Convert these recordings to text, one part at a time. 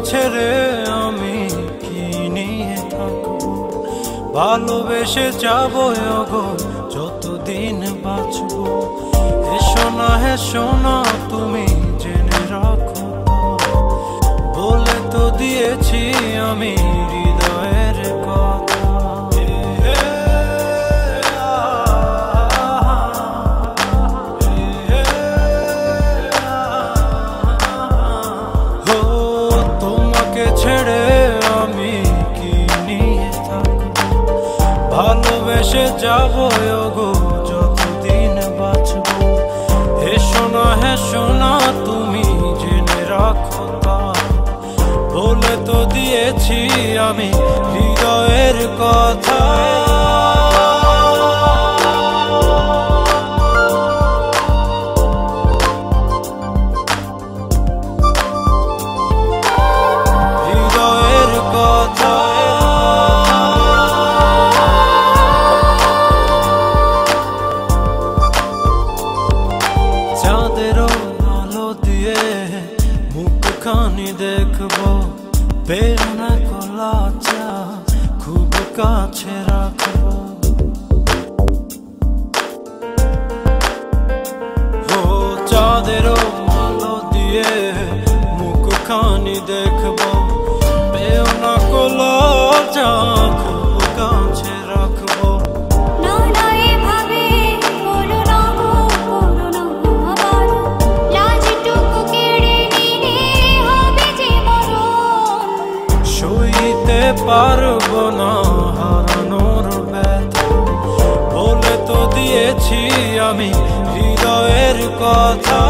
ছেড়ে আমি কি নিয়ে থাকবো? ভালোবেসে যাবো গো যতদিন বাঁচবো। হেসো না তুমি জেনে রাখো, বলে তো দিয়েছি আমি হৃদয়ের কথা। তোমাকে ছেড়ে আমি কি নিয়ে থাকবো? ভালোবেসে যাবো গো যতদিন বাঁচবো। হেসো না তুমি জেনে রাখো, বলে তো দিয়েছি আমি হৃদয়ের কথা। হৃদয়ের কথা চাঁদেরও আলো দিয়ে মুখখানি দেখবো, বেরোনা কলা চা খুব কাছে রাখবো। চাঁদেরও আলো দিয়ে মুখখানি দেখবো, বেরোনা কলা চা খুব কাছে রাখবো। পারবো না হারানোর ব্যথা, বলে তো দিয়েছি আমি হৃদয়ের কথা।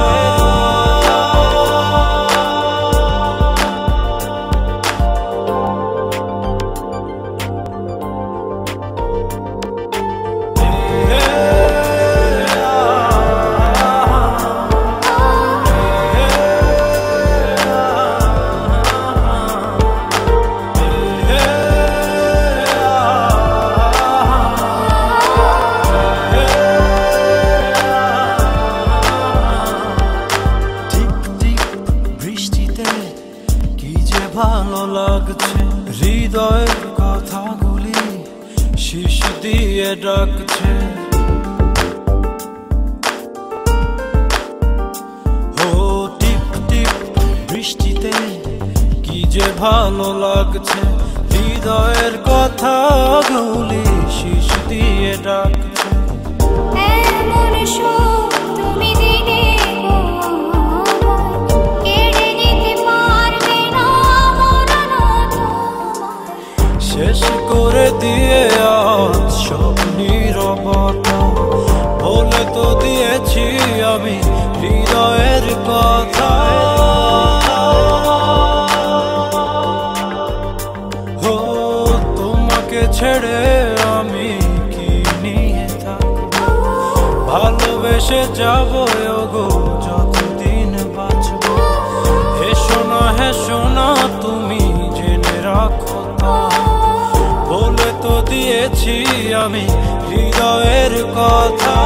ভালো লাগছে হৃদয়ের কথাগুলি শিশ দিয়ে ডাকছে। টিপ টিপ বৃষ্টিতে কি যে ভালো লাগছে, হৃদয়ের কথাগুলি শিশ দিয়ে ডাকছে। শেষ করে দিয়ে আজ সব নীরবতা, বলে তো দিয়েছি আমি হৃদয়ের কথা। তোমাকে ছেড়ে আমি কি নিয়ে থাকবো? ভালোবেসে যাবো গো যতদিন বাঁচবো। হেসো না তুমি জেনে রাখো, বলে তো দিয়েছি আমি হৃদয়ের কথা।